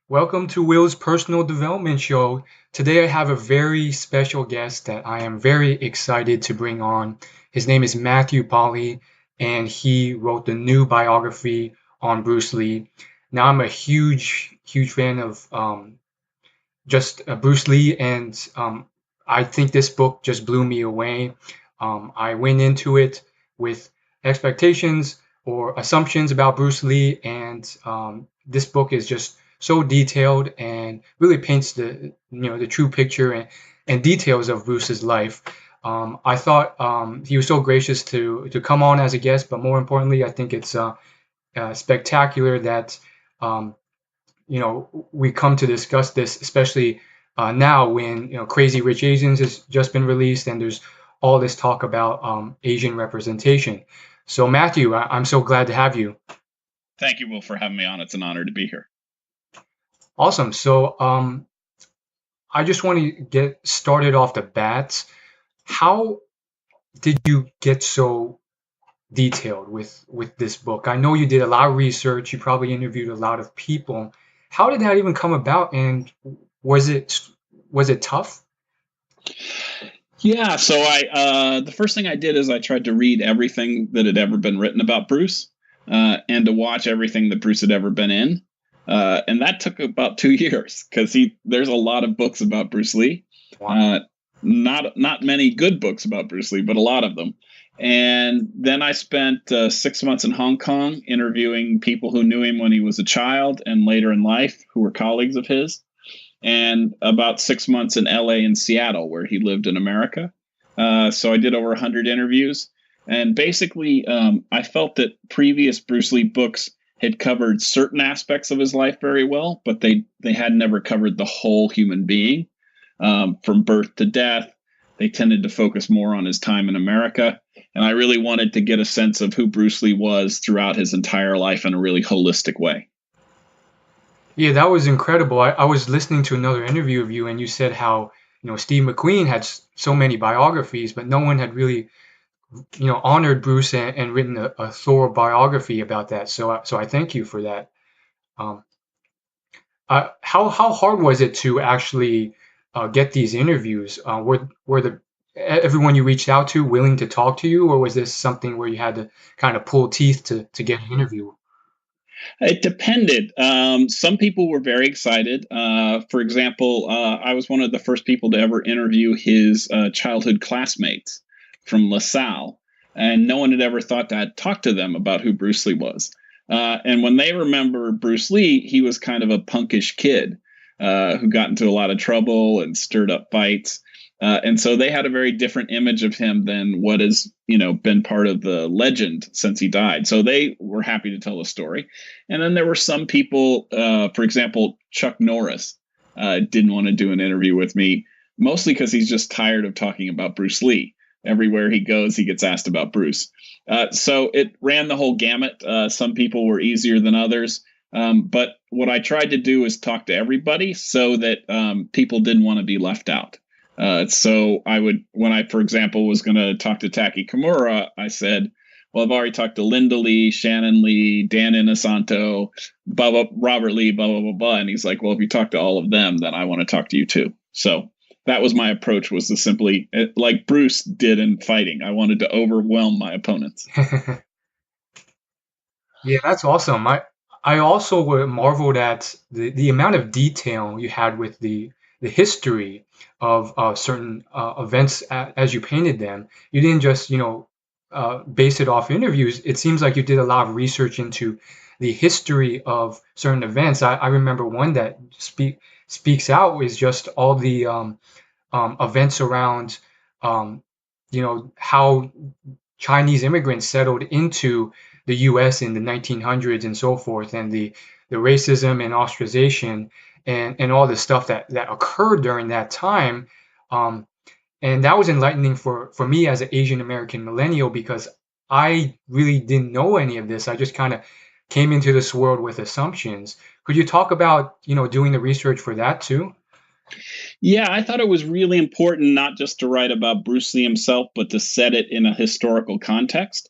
Welcome to Will's Personal Development Show. Today I have a very special guest that I am very excited to bring on. His name is Matthew Polly, and he wrote the new biography on Bruce Lee. Now I'm a huge fan of just Bruce Lee, and I think this book just blew me away. I went into it with expectations or assumptions about Bruce Lee, and this book is just so detailed and really paints the true picture and details of Bruce's life. I thought he was so gracious to come on as a guest, but more importantly, I think it's spectacular that um, we come to discuss this, especially now when Crazy Rich Asians has just been released, and there's all this talk about Asian representation. So Matthew, I'm so glad to have you. Thank you, Will, for having me on. It's an honor to be here. Awesome. So I just want to get started off the bat. How did you get so detailed with this book? I know you did a lot of research. You probably interviewed a lot of people. How did that even come about, and was it tough? Yeah, so I the first thing I did is I tried to read everything that had ever been written about Bruce, and to watch everything that Bruce had ever been in, and that took about 2 years because he there's a lot of books about Bruce Lee, Wow. uh, not many good books about Bruce Lee, but a lot of them. And then I spent 6 months in Hong Kong interviewing people who knew him when he was a child and later in life who were colleagues of his, and about 6 months in LA and Seattle, where he lived in America. So I did over 100 interviews. And basically, I felt that previous Bruce Lee books had covered certain aspects of his life very well, but they had never covered the whole human being, from birth to death. They tended to focus more on his time in America. And I really wanted to get a sense of who Bruce Lee was throughout his entire life in a really holistic way. Yeah, that was incredible. I was listening to another interview of you, and you said how Steve McQueen had so many biographies, but no one had really honored Bruce and written a thorough biography about that. So I thank you for that. Um, how hard was it to actually get these interviews? Were the everyone you reached out to willing to talk to you, or was this something where you had to kind of pull teeth to get an interview? It depended. Some people were very excited. For example, I was one of the first people to ever interview his childhood classmates from LaSalle, and no one had ever thought to talk to them about who Bruce Lee was. And when they remember Bruce Lee, he was kind of a punkish kid who got into a lot of trouble and stirred up fights. And so they had a very different image of him than what has, been part of the legend since he died. So they were happy to tell the story. And then there were some people, for example, Chuck Norris, didn't want to do an interview with me, mostly because he's just tired of talking about Bruce Lee. Everywhere he goes, he gets asked about Bruce. So it ran the whole gamut. Some people were easier than others. But what I tried to do is talk to everybody so that people didn't want to be left out. So I would, when I, for example, was going to talk to Taki Kimura, I said, well, I've already talked to Linda Lee, Shannon Lee, Dan Inosanto, Robert Lee, blah, blah, blah, blah. And he's like, well, if you talk to all of them, then I want to talk to you too. So that was my approach, was to simply, like Bruce did in fighting, I wanted to overwhelm my opponents. Yeah, that's awesome. I also marveled at the amount of detail you had with the history of certain events as you painted them. You didn't just base it off interviews. It seems like you did a lot of research into the history of certain events. I remember one that speaks out is just all the events around how Chinese immigrants settled into the U.S. in the 1900s and so forth, and the racism and ostracization and all the stuff that occurred during that time. Um, and that was enlightening for me as an Asian American millennial, because I really didn't know any of this. I just kind of came into this world with assumptions. Could you talk about doing the research for that too? Yeah, I thought it was really important not just to write about Bruce Lee himself, but to set it in a historical context.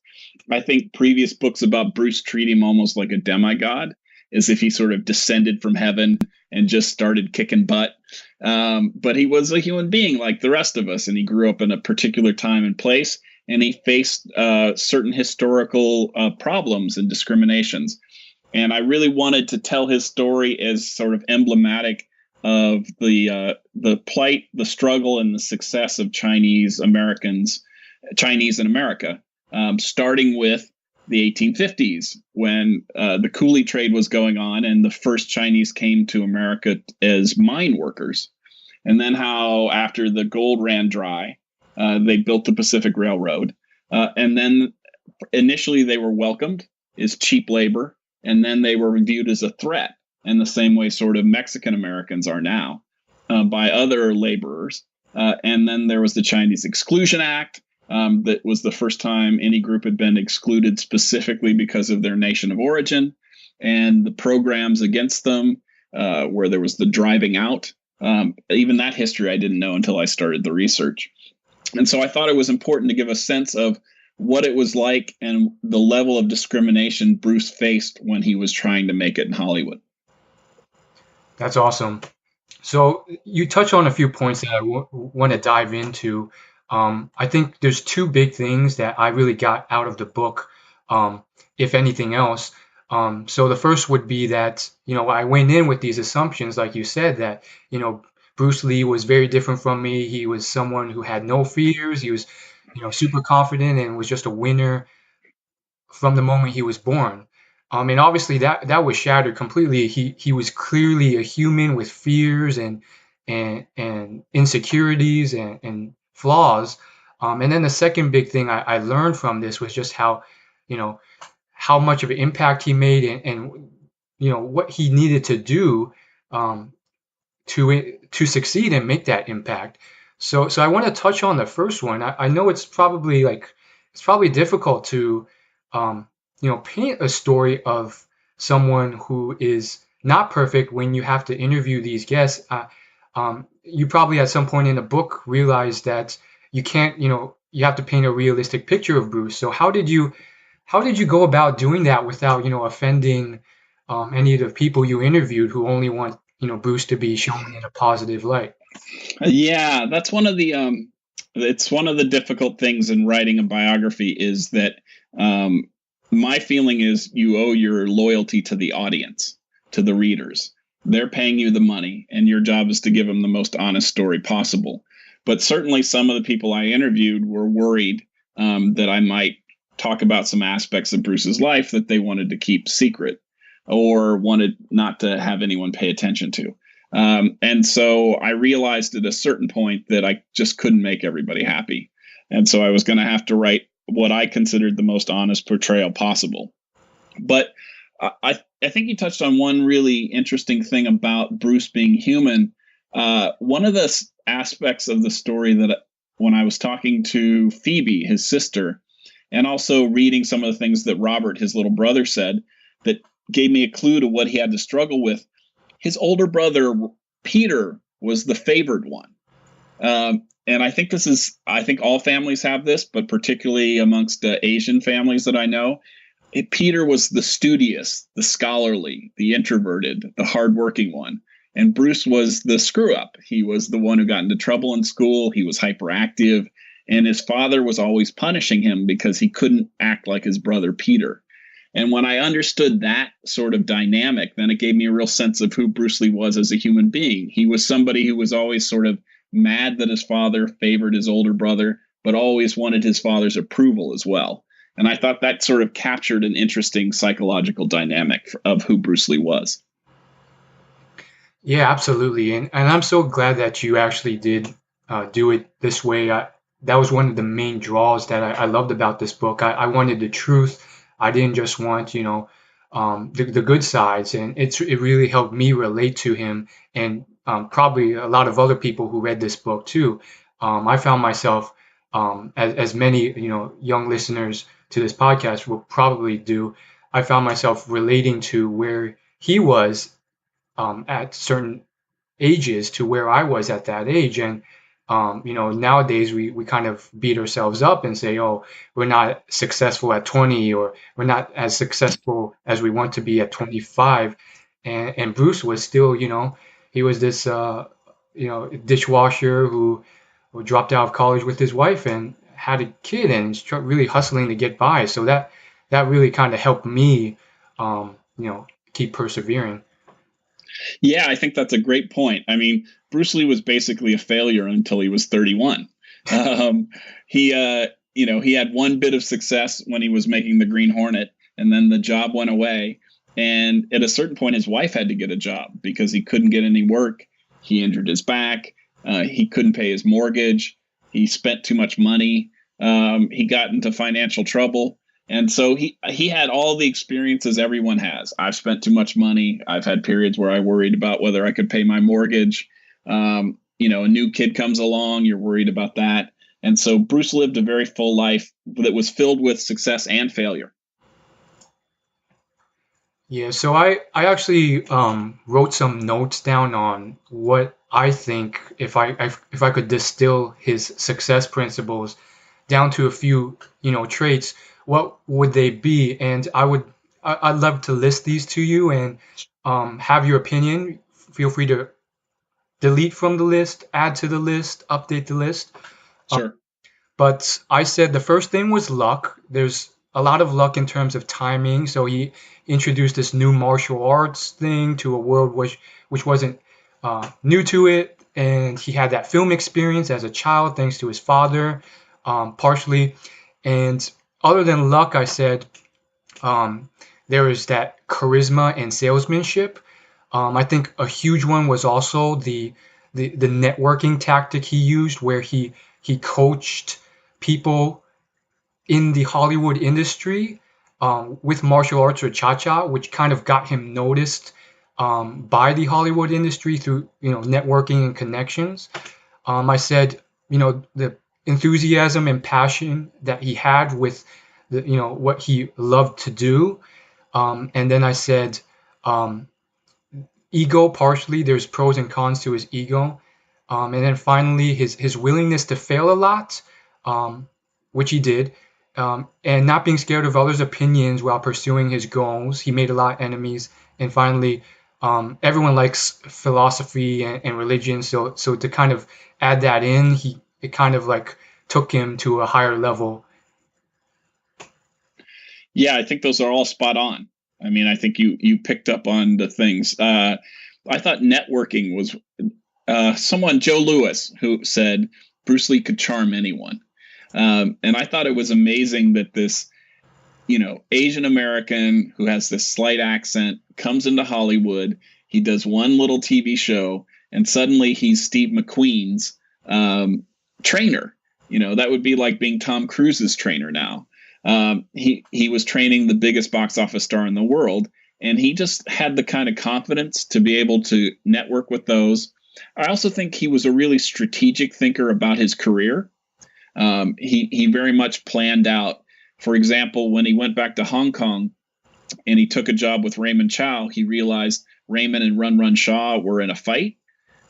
I think previous books about Bruce treat him almost like a demigod. as if he sort of descended from heaven and just started kicking butt. But he was a human being like the rest of us, and he grew up in a particular time and place, and he faced certain historical problems and discriminations. And I really wanted to tell his story as sort of emblematic of the plight, the struggle, and the success of Chinese in America, starting with the 1850s when the coolie trade was going on and the first Chinese came to America as mine workers. And then how after the gold ran dry, they built the Pacific Railroad. And then initially they were welcomed as cheap labor, and then they were viewed as a threat in the same way sort of Mexican Americans are now by other laborers. And then there was the Chinese Exclusion Act. That was the first time any group had been excluded specifically because of their nation of origin, and the programs against them, where there was the driving out. Even that history I didn't know until I started the research. And so I thought it was important to give a sense of what it was like and the level of discrimination Bruce faced when he was trying to make it in Hollywood. That's awesome. So you touch on a few points that I want to dive into. I think there's two big things that I really got out of the book, if anything else. So the first would be that, I went in with these assumptions, like you said, that, Bruce Lee was very different from me. He was someone who had no fears. He was, super confident and was just a winner from the moment he was born. And obviously that was shattered completely. He was clearly a human with fears and insecurities and flaws. And then the second big thing I learned from this was just how much of an impact he made and what he needed to do to succeed and make that impact. So I want to touch on the first one. I know it's probably difficult to paint a story of someone who is not perfect when you have to interview these guests. You probably at some point in the book realized that you can't, you have to paint a realistic picture of Bruce. So how did you go about doing that without, offending any of the people you interviewed who only want, Bruce to be shown in a positive light? Yeah, that's one of the it's one of the difficult things in writing a biography is that my feeling is you owe your loyalty to the audience, to the readers. They're paying you the money, and your job is to give them the most honest story possible. But certainly some of the people I interviewed were worried that I might talk about some aspects of Bruce's life that they wanted to keep secret or wanted not to have anyone pay attention to. And so I realized at a certain point that I just couldn't make everybody happy. And so I was going to have to write what I considered the most honest portrayal possible. But I think you touched on one really interesting thing about Bruce being human. One of the aspects of the story that when I was talking to Phoebe, his sister, and also reading some of the things that Robert, his little brother, said that gave me a clue to what he had to struggle with. His older brother, Peter, was the favored one. And I think I think all families have this, but particularly amongst Asian families that I know, Peter was the studious, the scholarly, the introverted, the hardworking one. And Bruce was the screw up. He was the one who got into trouble in school. He was hyperactive. And his father was always punishing him because he couldn't act like his brother Peter. And when I understood that sort of dynamic, then it gave me a real sense of who Bruce Lee was as a human being. He was somebody who was always sort of mad that his father favored his older brother, but always wanted his father's approval as well. And I thought that sort of captured an interesting psychological dynamic of who Bruce Lee was. Yeah, absolutely. And I'm so glad that you actually did do it this way. That was one of the main draws that I loved about this book. I wanted the truth. I didn't just want, the good sides. And it really helped me relate to him and probably a lot of other people who read this book too. I found myself, as many, young listeners to this podcast will probably do, I found myself relating to where he was at certain ages to where I was at that age. And Nowadays we kind of beat ourselves up and say, oh, we're not successful at 20, or we're not as successful as we want to be at 25. And Bruce was still, he was this, dishwasher who dropped out of college with his wife and had a kid and is really hustling to get by. So that really kind of helped me, keep persevering. Yeah, I think that's a great point. I mean, Bruce Lee was basically a failure until he was 31. Um, he had one bit of success when he was making the Green Hornet, and then the job went away. And at a certain point, his wife had to get a job because he couldn't get any work. He injured his back. He couldn't pay his mortgage. He spent too much money. He got into financial trouble. And so he had all the experiences everyone has. I've spent too much money. I've had periods where I worried about whether I could pay my mortgage. A new kid comes along, you're worried about that. And so Bruce lived a very full life that was filled with success and failure. Yeah, so I actually wrote some notes down on what I think, if I could distill his success principles down to a few traits, what would they be? And I'd love to list these to you and have your opinion. Feel free to delete from the list, add to the list, update the list. Sure. But I said the first thing was luck. There's a lot of luck in terms of timing. So he introduced this new martial arts thing to a world which wasn't new to it, and he had that film experience as a child thanks to his father, partially. And other than luck, I said there is that charisma and salesmanship. I think a huge one was also the networking tactic he used, where he coached people in the Hollywood industry with martial arts or cha-cha, which kind of got him noticed by the Hollywood industry through networking and connections. I said the enthusiasm and passion that he had with what he loved to do, and then I said ego, partially. There's pros and cons to his ego, and then finally his willingness to fail a lot, which he did. And not being scared of others' opinions while pursuing his goals. He made a lot of enemies. And finally, everyone likes philosophy and religion. So to kind of add that in, it kind of like took him to a higher level. Yeah, I think those are all spot on. I mean, I think you picked up on the things. I thought networking was someone, Joe Lewis, who said Bruce Lee could charm anyone. And I thought it was amazing that this, Asian American who has this slight accent comes into Hollywood. He does one little TV show, and suddenly he's Steve McQueen's trainer. That would be like being Tom Cruise's trainer now. He was training the biggest box office star in the world, and he just had the kind of confidence to be able to network with those. I also think he was a really strategic thinker about his career. He very much planned out. For example, when he went back to Hong Kong and he took a job with Raymond Chow, he realized Raymond and Run Run Shaw were in a fight.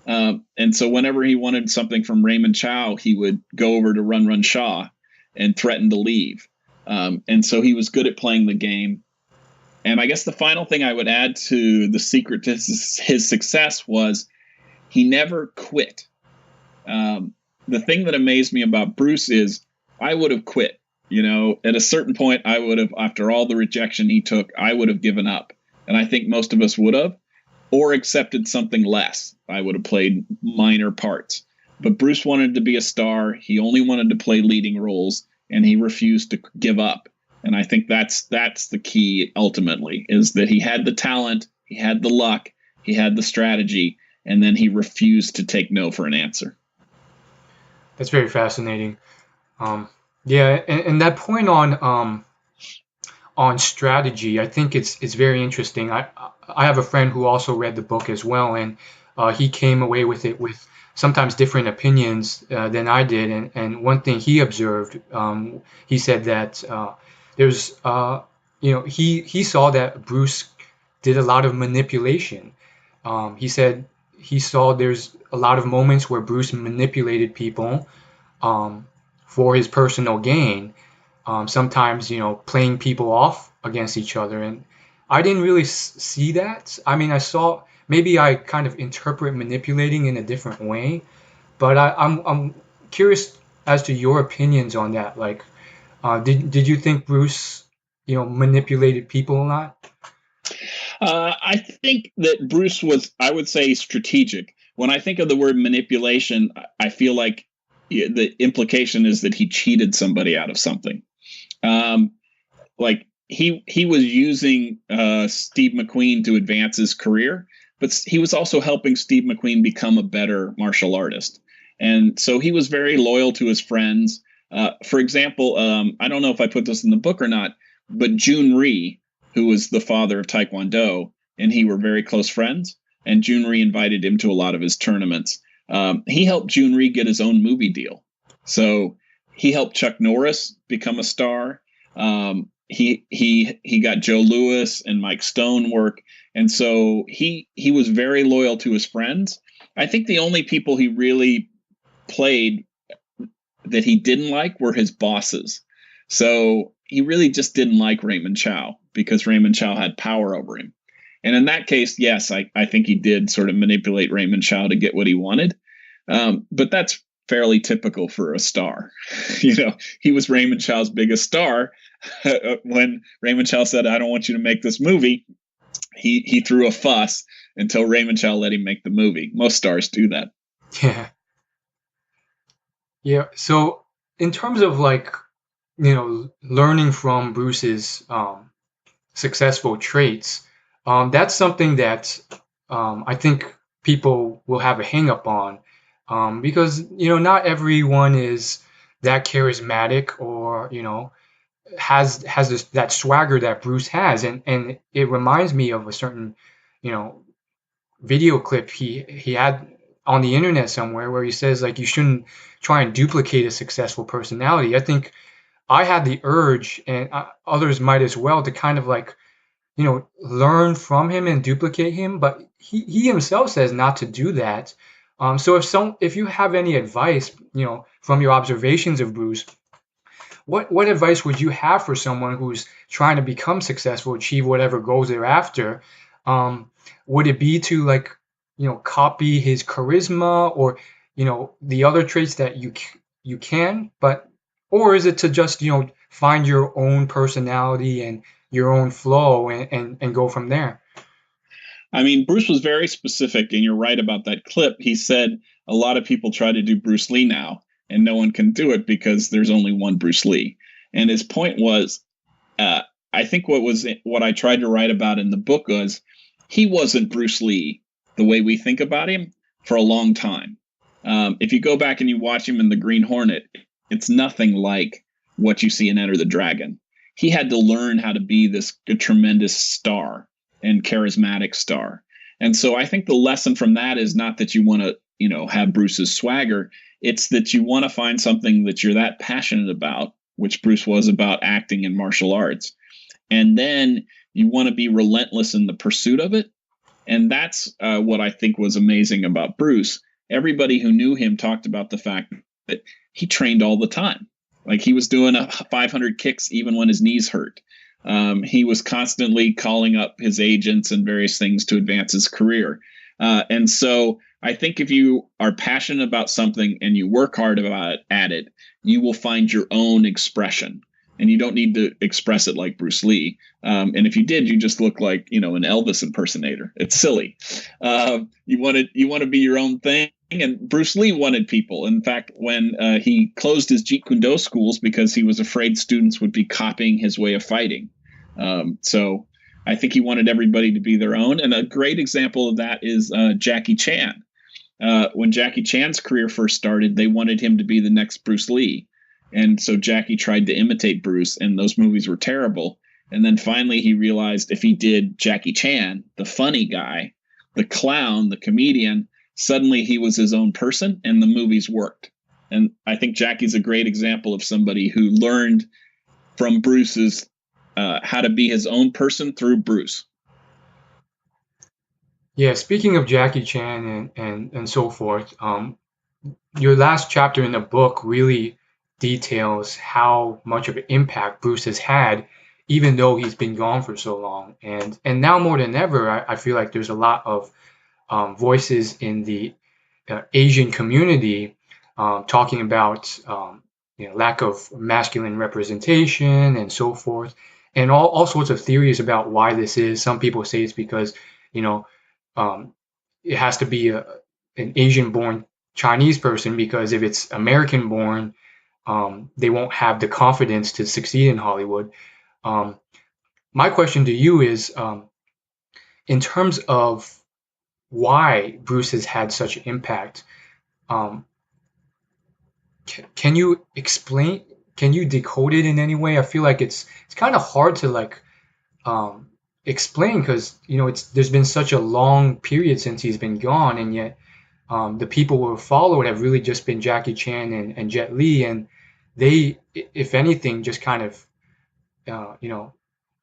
And so whenever he wanted something from Raymond Chow, he would go over to Run Run Shaw and threaten to leave. And so he was good at playing the game. And I guess the final thing I would add to the secret to his success was he never quit. The thing that amazed me about Bruce is I would have quit. At a certain point, I would have, after all the rejection he took, I would have given up. And I think most of us would have, or accepted something less. I would have played minor parts. But Bruce wanted to be a star. He only wanted to play leading roles, and he refused to give up. And I think that's the key ultimately, is that he had the talent, he had the luck, he had the strategy, and then he refused to take no for an answer. That's very fascinating. Yeah, and that point on strategy, I think it's very interesting. I have a friend who also read the book as well, and he came away with it with sometimes different opinions than I did. And one thing he observed, he said that there's he saw that Bruce did a lot of manipulation. He said he saw there's a lot of moments where Bruce manipulated people um, for his personal gain. Sometimes, playing people off against each other. And I didn't really see that. I mean, I saw maybe I kind of interpret manipulating in a different way, but I'm curious as to your opinions on that. Like, did you think Bruce, manipulated people a lot? I think that Bruce was, I would say, strategic. When I think of the word manipulation, I feel like the implication is that he cheated somebody out of something. Like he was using Steve McQueen to advance his career, but he was also helping Steve McQueen become a better martial artist. And so he was very loyal to his friends. For example, I don't know if I put this in the book or not, but Jun Rhee, who was the father of Taekwondo, and he were very close friends. And Jun Rhee invited him to a lot of his tournaments. He helped Jun Rhee get his own movie deal. So he helped Chuck Norris become a star. He got Joe Louis and Mike Stone work. And so he was very loyal to his friends. I think the only people he really played that he didn't like were his bosses. So he really just didn't like Raymond Chow because Raymond Chow had power over him. And in that case, yes, I think he did sort of manipulate Raymond Chow to get what he wanted. But that's fairly typical for a star. He was Raymond Chow's biggest star. When Raymond Chow said, "I don't want you to make this movie," he threw a fuss until Raymond Chow let him make the movie. Most stars do that. Yeah. Yeah. So in terms of like, learning from Bruce's successful traits, that's something that I think people will have a hang up on, because not everyone is that charismatic or has that swagger that Bruce has, and it reminds me of a certain you know video clip he had on the internet somewhere where he says like you shouldn't try and duplicate a successful personality. I think I had the urge, and others might as well, to kind of like learn from him and duplicate him, but he himself says not to do that. So if you have any advice, from your observations of Bruce, what advice would you have for someone who's trying to become successful, achieve whatever goals they're after? Would it be to like, copy his charisma or, the other traits that you can, or is it to just, find your own personality and your own flow and go from there? I mean, Bruce was very specific, and you're right about that clip. He said a lot of people try to do Bruce Lee now, and no one can do it because there's only one Bruce Lee. And his point was, I think what I tried to write about in the book was he wasn't Bruce Lee the way we think about him for a long time. If you go back and you watch him in The Green Hornet, it's nothing like what you see in Enter the Dragon. He had to learn how to be this tremendous star and charismatic star. And so I think the lesson from that is not that you want to, have Bruce's swagger. It's that you want to find something that you're that passionate about, which Bruce was about acting and martial arts. And then you want to be relentless in the pursuit of it. And that's what I think was amazing about Bruce. Everybody who knew him talked about the fact that he trained all the time. Like he was doing 500 kicks even when his knees hurt. He was constantly calling up his agents and various things to advance his career. And so I think if you are passionate about something and you work hard at it, you will find your own expression. And you don't need to express it like Bruce Lee. And if you did, you just look like, an Elvis impersonator. It's silly. You want to be your own thing. And Bruce Lee wanted people. In fact, when he closed his Jeet Kune Do schools because he was afraid students would be copying his way of fighting. So I think he wanted everybody to be their own. And a great example of that is Jackie Chan. When Jackie Chan's career first started, they wanted him to be the next Bruce Lee. And so Jackie tried to imitate Bruce, and those movies were terrible. And then finally he realized if he did Jackie Chan, the funny guy, the clown, the comedian, suddenly he was his own person and the movies worked. And I think Jackie's a great example of somebody who learned from Bruce's how to be his own person through Bruce. Yeah, speaking of Jackie Chan and so forth, your last chapter in the book really details how much of an impact Bruce has had, even though he's been gone for so long. And now more than ever, I feel like there's a lot of voices in the Asian community talking about lack of masculine representation and so forth, and all sorts of theories about why this is. Some people say it's because you know um, it has to be an Asian-born Chinese person because if it's American-born, they won't have the confidence to succeed in Hollywood. Um, my question to you is, in terms of why Bruce has had such an impact, um, can you explain? Can you decode it in any way? I feel like it's kind of hard to like um, explain because it's there's been such a long period since he's been gone, and yet the people who have followed have really just been Jackie Chan and Jet Li, and they, if anything, just kind of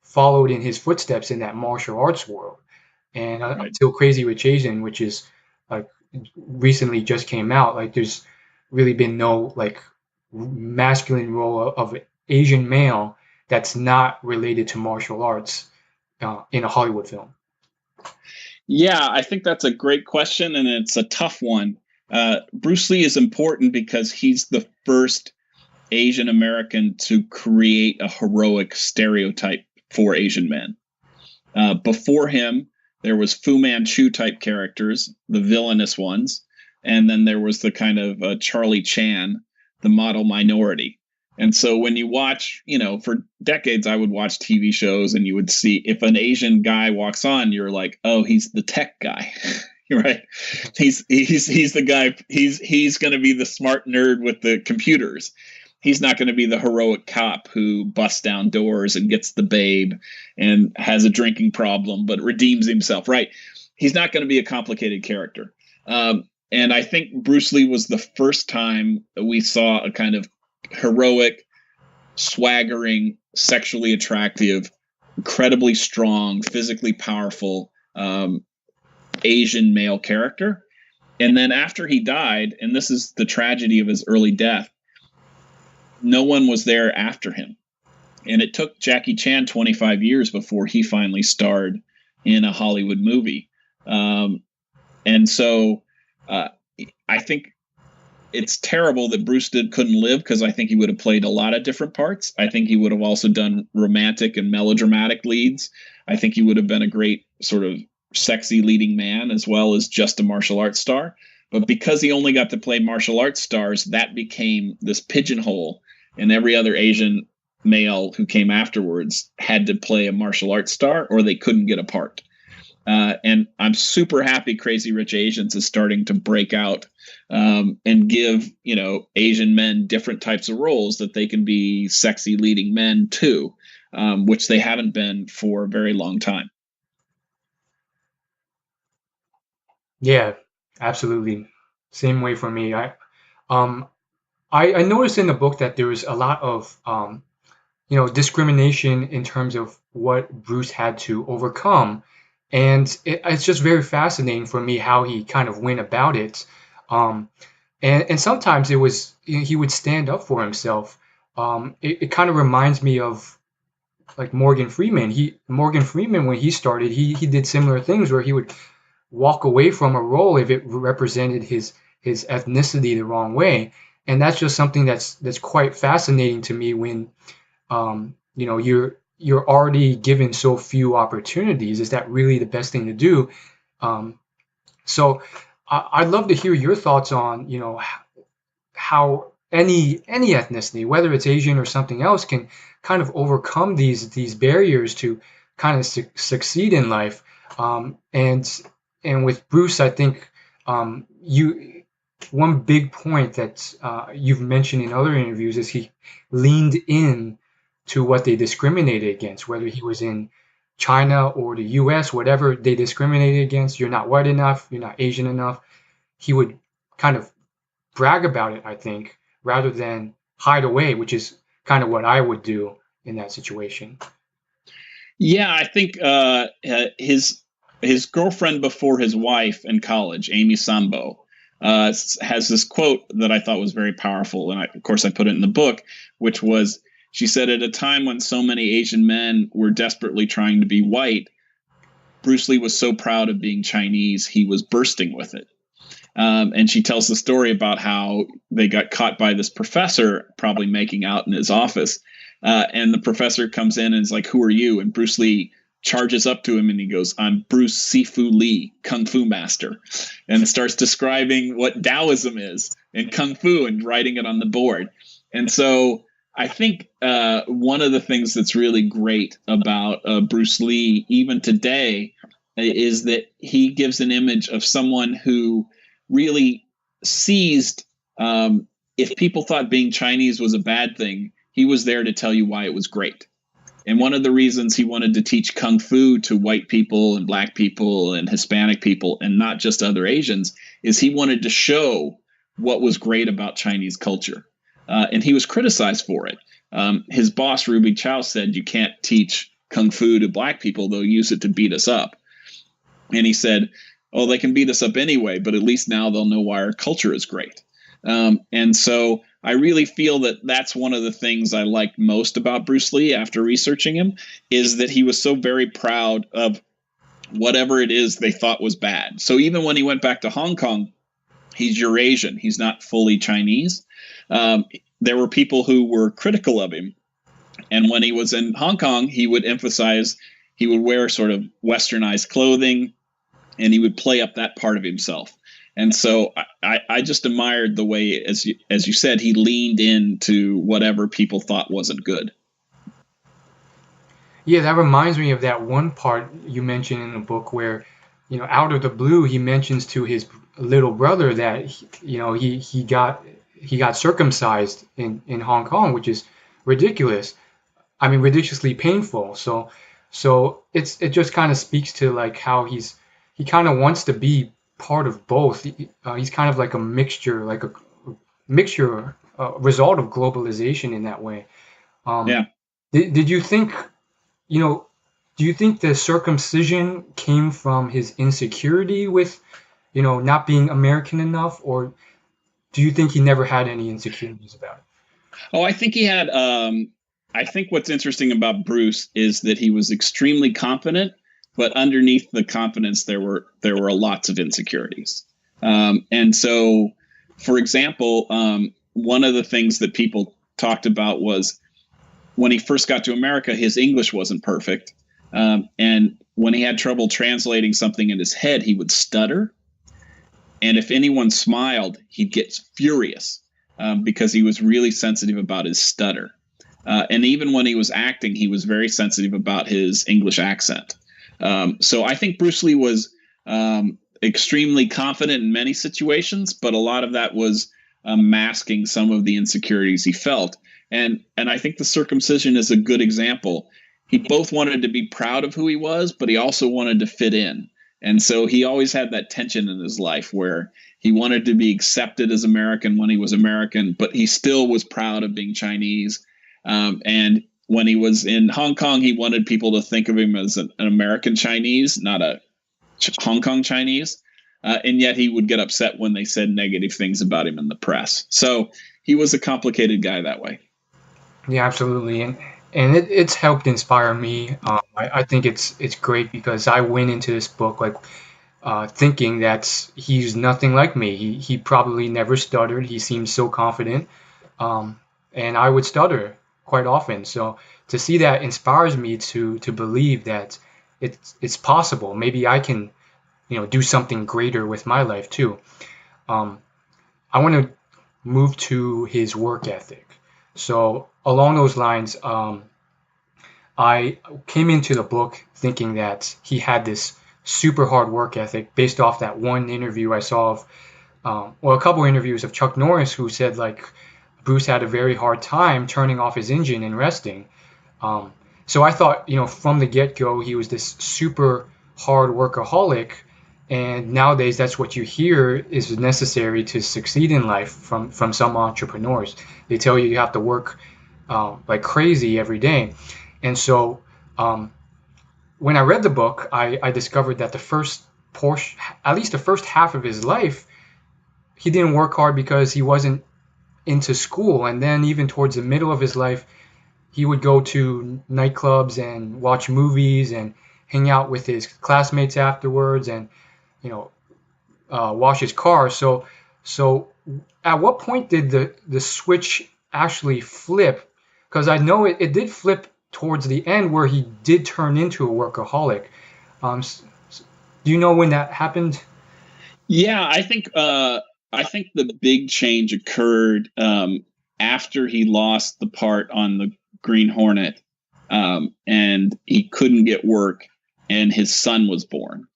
followed in his footsteps in that martial arts world. And Right. until Crazy Rich Asian, which is like recently just came out, like there's really been no like masculine role of Asian male that's not related to martial arts in a Hollywood film. Yeah, I think that's a great question, and it's a tough one. Bruce Lee is important because he's the first Asian American to create a heroic stereotype for Asian men. Before him, there was Fu Manchu type characters, the villainous ones, and then there was the kind of Charlie Chan, the model minority. And so when you watch, for decades, I would watch TV shows and you would see if an Asian guy walks on, you're like, oh, he's the tech guy, right? He's the guy. He's going to be the smart nerd with the computers. He's not going to be the heroic cop who busts down doors and gets the babe and has a drinking problem but redeems himself, right? He's not going to be a complicated character. And I think Bruce Lee was the first time that we saw a kind of heroic, swaggering, sexually attractive, incredibly strong, physically powerful Asian male character. And then after he died, and this is the tragedy of his early death, no one was there after him. And it took Jackie Chan 25 years before he finally starred in a Hollywood movie. And so I think it's terrible that Bruce couldn't live because I think he would have played a lot of different parts. I think he would have also done romantic and melodramatic leads. I think he would have been a great sort of sexy leading man as well as just a martial arts star. But because he only got to play martial arts stars, that became this pigeonhole, and every other Asian male who came afterwards had to play a martial arts star or they couldn't get a part. And I'm super happy Crazy Rich Asians is starting to break out and give, Asian men different types of roles that they can be sexy leading men too, which they haven't been for a very long time. Yeah, absolutely. Same way for me. Um I noticed in the book that there was a lot of discrimination in terms of what Bruce had to overcome, and it's just very fascinating for me how he kind of went about it. Um, and sometimes it was he would stand up for himself. It kind of reminds me of like Morgan Freeman. Morgan Freeman when he started, he did similar things where he would walk away from a role if it represented his ethnicity the wrong way. And that's just something that's quite fascinating to me when you're already given so few opportunities. Is that really the best thing to do? So I'd love to hear your thoughts on how any ethnicity, whether it's Asian or something else, can kind of overcome these barriers to kind of succeed in life. And with Bruce, I think you one big point that you've mentioned in other interviews is he leaned in to what they discriminated against, whether he was in China or the US, whatever they discriminated against. You're not white enough, you're not Asian enough. He would kind of brag about it, I think, rather than hide away, which is kind of what I would do in that situation. Yeah, I think his his girlfriend before his wife in college, Amy Sambo, has this quote that I thought was very powerful, and of course I put it in the book, which was, she said, at a time when so many Asian men were desperately trying to be white, Bruce Lee was so proud of being Chinese, he was bursting with it. And she tells the story about how they got caught by this professor probably making out in his office. And the professor comes in and is like, "Who are you?" And Bruce Lee charges up to him and he goes, "I'm Bruce Sifu Lee, Kung Fu master," and starts describing what Taoism is and Kung Fu and writing it on the board. And so I think one of the things that's really great about Bruce Lee, even today, is that he gives an image of someone who really seized, if people thought being Chinese was a bad thing, he was there to tell you why it was great. And one of the reasons he wanted to teach Kung Fu to white people and black people and Hispanic people and not just other Asians is he wanted to show what was great about Chinese culture. And he was criticized for it. His boss, Ruby Chow, said, "You can't teach Kung Fu to black people. They'll use it to beat us up." And he said, "Oh, they can beat us up anyway, but at least now they'll know why our culture is great." And so I really feel that that's one of the things I liked most about Bruce Lee after researching him, is that he was so very proud of whatever it is they thought was bad. So even when he went back to Hong Kong, he's Eurasian. He's not fully Chinese. There were people who were critical of him. And when he was in Hong Kong, he would emphasize, he would wear sort of westernized clothing, and he would play up that part of himself. And so I just admired the way, as you said, he leaned into whatever people thought wasn't good. Yeah, that reminds me of that one part you mentioned in the book where, out of the blue, he mentions to his little brother that, he got circumcised in Hong Kong, which is ridiculous. I mean, ridiculously painful. So it just kind of speaks to like how he kind of wants to be part of both. He's kind of like a mixture, result of globalization in that way. Yeah. Did you think, do you think the circumcision came from his insecurity with, not being American enough, or do you think he never had any insecurities about it? Oh, I think he had. I think what's interesting about Bruce is that he was extremely confident, but underneath the confidence, there were lots of insecurities. And so, for example, one of the things that people talked about was when he first got to America, his English wasn't perfect. And when he had trouble translating something in his head, he would stutter. And if anyone smiled, he'd get furious because he was really sensitive about his stutter. And even when he was acting, he was very sensitive about his English accent. So I think Bruce Lee was extremely confident in many situations, but a lot of that was masking some of the insecurities he felt. And I think the circumcision is a good example. He both wanted to be proud of who he was, but he also wanted to fit in. And so he always had that tension in his life where he wanted to be accepted as American when he was American, but he still was proud of being Chinese. And when he was in Hong Kong, he wanted people to think of him as an American Chinese, not a Hong Kong Chinese. And yet he would get upset when they said negative things about him in the press. So he was a complicated guy that way. Yeah, absolutely. And it's helped inspire me. I think it's great because I went into this book thinking that he's nothing like me. He probably never stuttered. He seems so confident. And I would stutter quite often. So to see that inspires me to believe that it's possible. Maybe I can, do something greater with my life too. I want to move to his work ethic. So along those lines, I came into the book thinking that he had this super hard work ethic based off that one interview I saw of, a couple interviews of Chuck Norris, who said Bruce had a very hard time turning off his engine and resting. So I thought, from the get-go, he was this super hard workaholic. And nowadays, that's what you hear is necessary to succeed in life from some entrepreneurs. They tell you have to work like crazy every day. And so when I read the book, I discovered that the first portion, at least the first half of his life, he didn't work hard because he wasn't into school. And then even towards the middle of his life, he would go to nightclubs and watch movies and hang out with his classmates afterwards, and you know, wash his car. So at what point did the switch actually flip? Because I know it did flip towards the end where he did turn into a workaholic. Do you know when that happened? Yeah, I think the big change occurred after he lost the part on the Green Hornet, and he couldn't get work, and his son was born.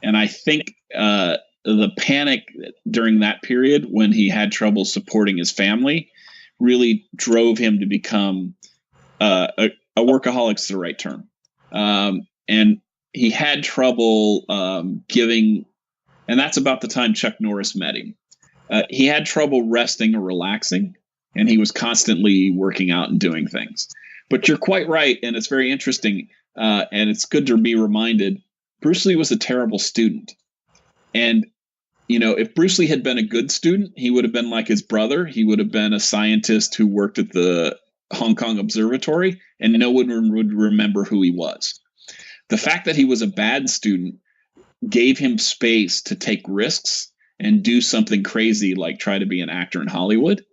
And I think the panic during that period, when he had trouble supporting his family, really drove him to become a workaholic's the right term. And he had trouble giving, and that's about the time Chuck Norris met him. He had trouble resting or relaxing, and he was constantly working out and doing things. But you're quite right, and it's very interesting, and it's good to be reminded. Bruce Lee was a terrible student. And, if Bruce Lee had been a good student, he would have been like his brother. He would have been a scientist who worked at the Hong Kong Observatory, and no one would remember who he was. The fact that he was a bad student gave him space to take risks and do something crazy like try to be an actor in Hollywood.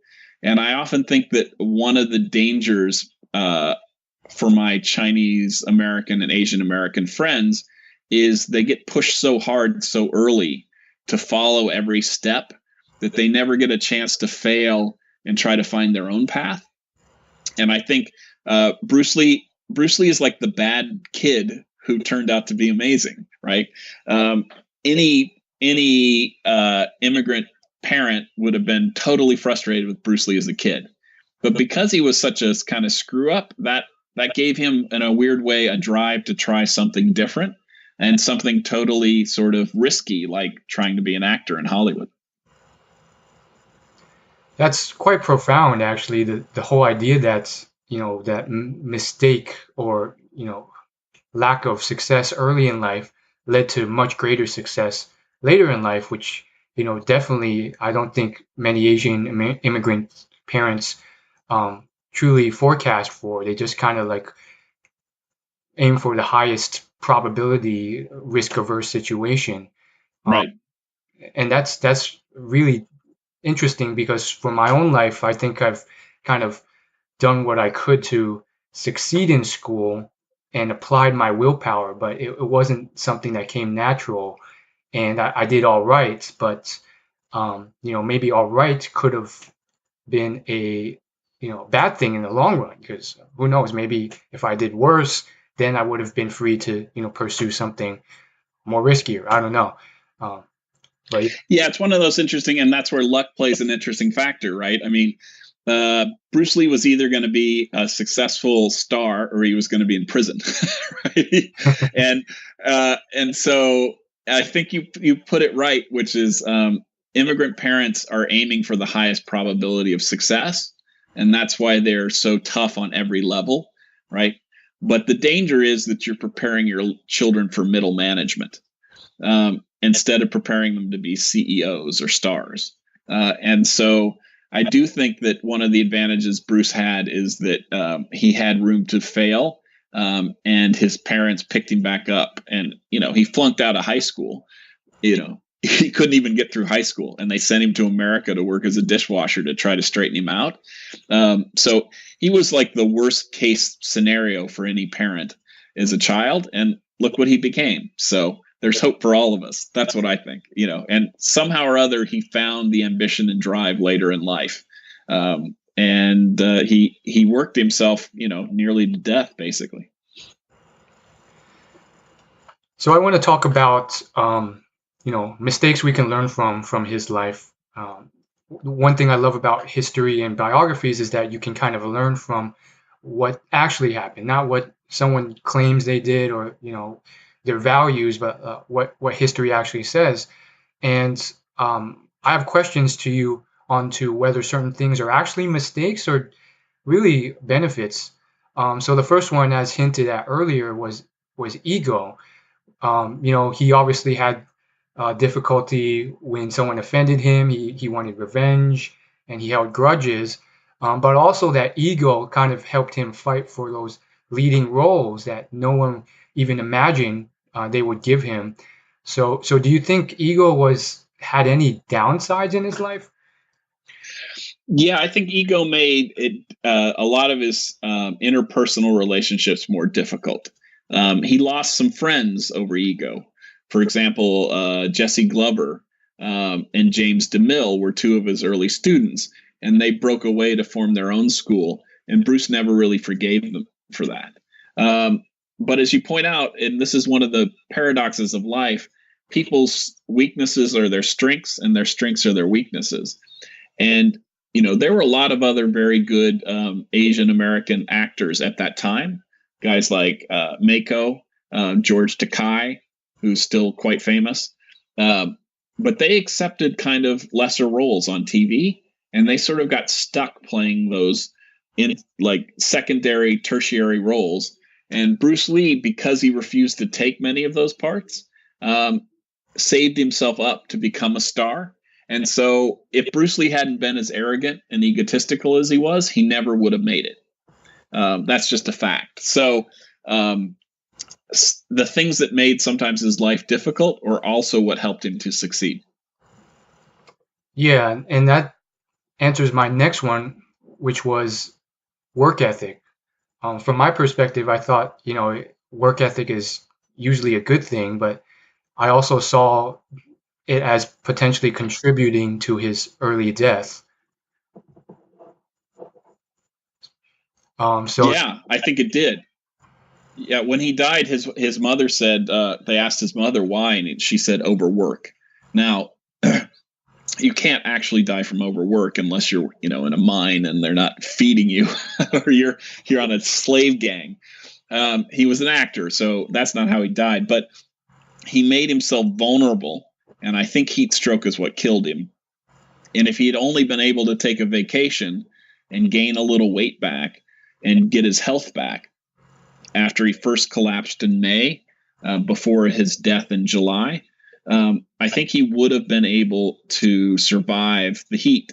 And I often think that one of the dangers for my Chinese American and Asian American friends is they get pushed so hard so early to follow every step that they never get a chance to fail and try to find their own path. And I think Bruce Lee is like the bad kid who turned out to be amazing, right? Any immigrant parent would have been totally frustrated with Bruce Lee as a kid, but because he was such a kind of screw up, that gave him, in a weird way, a drive to try something different and something totally sort of risky, like trying to be an actor in Hollywood. That's quite profound, actually. The whole idea that that mistake or lack of success early in life led to much greater success later in life, which definitely I don't think many Asian immigrant parents truly forecast for. They just kind of like aim for the highest probability risk averse situation. Right. And that's really interesting, because for my own life, I think I've kind of done what I could to succeed in school and applied my willpower, but it wasn't something that came natural. And I did all right, but maybe all right could have been a bad thing in the long run, because who knows, maybe if I did worse, then I would have been free to pursue something more riskier. I don't know. But yeah, it's one of those interesting, and that's where luck plays an interesting factor, right? I mean, Bruce Lee was either going to be a successful star or he was going to be in prison, right? and so I think you put it right, which is immigrant parents are aiming for the highest probability of success, and that's why they're so tough on every level, right? But the danger is that you're preparing your children for middle management instead of preparing them to be CEOs or stars. And so I do think that one of the advantages Bruce had is that he had room to fail, and his parents picked him back up. And, he flunked out of high school. He couldn't even get through high school, and they sent him to America to work as a dishwasher to try to straighten him out. So he was like the worst case scenario for any parent as a child, and look what he became. So there's hope for all of us. That's what I think, and somehow or other, he found the ambition and drive later in life. And he worked himself, nearly to death, basically. So I want to talk about, mistakes we can learn from his life. One thing I love about history and biographies is that you can kind of learn from what actually happened, not what someone claims they did or, their values, but what history actually says. And I have questions to you onto whether certain things are actually mistakes or really benefits. So the first one, as hinted at earlier, was was ego. He obviously had difficulty when someone offended him. He wanted revenge and he held grudges. But also that ego kind of helped him fight for those leading roles that no one even imagined they would give him. So do you think ego had any downsides in his life? Yeah, I think ego made it a lot of his interpersonal relationships more difficult. He lost some friends over ego. For example, Jesse Glover and James DeMille were two of his early students, and they broke away to form their own school. And Bruce never really forgave them for that. But as you point out, and this is one of the paradoxes of life, people's weaknesses are their strengths, and their strengths are their weaknesses. And there were a lot of other very good Asian American actors at that time, guys like Mako, George Takei, who's still quite famous. But they accepted kind of lesser roles on TV, and they sort of got stuck playing those in like secondary, tertiary roles. And Bruce Lee, because he refused to take many of those parts, saved himself up to become a star. And so if Bruce Lee hadn't been as arrogant and egotistical as he was, he never would have made it. That's just a fact. So the things that made sometimes his life difficult are also what helped him to succeed. Yeah, and that answers my next one, which was work ethic. From my perspective, I thought, work ethic is usually a good thing, but I also saw it as potentially contributing to his early death. Yeah, I think it did. Yeah, when he died, his mother said, they asked his mother why, and she said overwork. Now, you can't actually die from overwork unless you're, in a mine and they're not feeding you, or you're on a slave gang. He was an actor, so that's not how he died. But he made himself vulnerable, and I think heat stroke is what killed him. And if he had only been able to take a vacation and gain a little weight back and get his health back after he first collapsed in May, before his death in July, I think he would have been able to survive the heat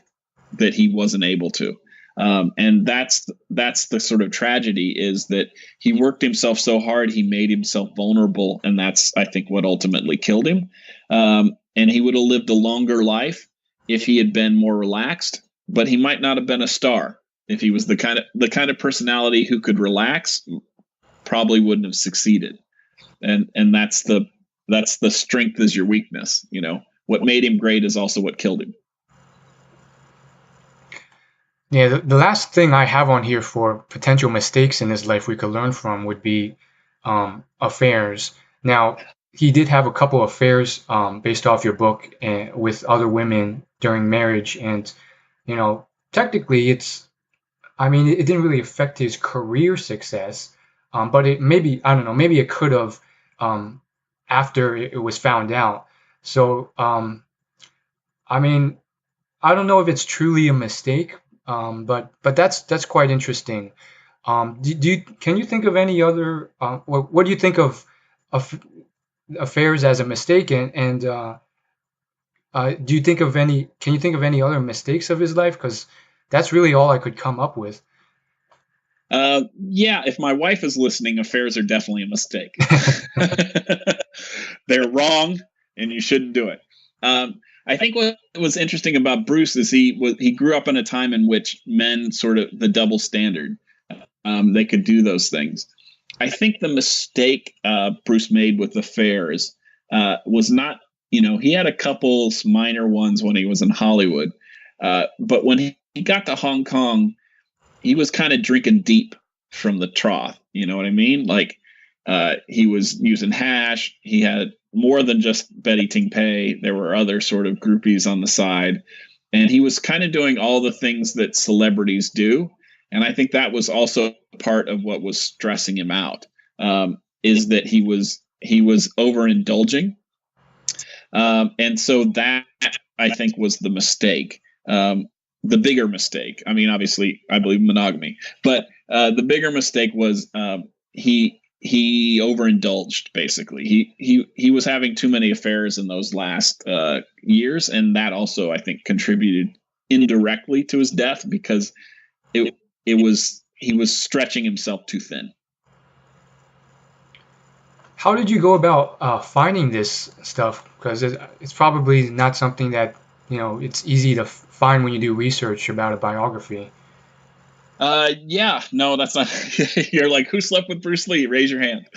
that he wasn't able to. And that's the sort of tragedy, is that he worked himself so hard, he made himself vulnerable. And that's, I think, what ultimately killed him. And he would have lived a longer life if he had been more relaxed, but he might not have been a star. If he was the kind of personality who could relax, probably wouldn't have succeeded. And that's the strength is your weakness. What made him great is also what killed him. Yeah, the last thing I have on here for potential mistakes in his life we could learn from would be affairs. Now, he did have a couple of affairs based off your book with other women during marriage, and technically it didn't really affect his career success, but it maybe, I don't know, maybe it could have after it was found out. So I don't know if it's truly a mistake, but that's quite interesting. Can you think of any other? What do you think of affairs as a mistake, and do you think of any? Can you think of any other mistakes of his life? Because that's really all I could come up with. Yeah, if my wife is listening, affairs are definitely a mistake. They're wrong, and you shouldn't do it. I think what was interesting about Bruce is he grew up in a time in which men sort of the double standard. They could do those things. I think the mistake Bruce made with affairs was not, he had a couple minor ones when he was in Hollywood, but when he got to Hong Kong, he was kind of drinking deep from the trough. You know what I mean? Like he was using hash. He had more than just Betty Ting Pei. There were other sort of groupies on the side. And he was kind of doing all the things that celebrities do. And I think that was also part of what was stressing him out, is that he was overindulging. And so that, I think, was the mistake. The bigger mistake. I mean, obviously, I believe in monogamy. But the bigger mistake was he he overindulged. Basically, he was having too many affairs in those last years, and that also, I think, contributed indirectly to his death, because he was stretching himself too thin. How did you go about finding this stuff? Because it's probably not something that, it's easy to find when you do research about a biography. Yeah, no, that's not. You're like, who slept with Bruce Lee? Raise your hand.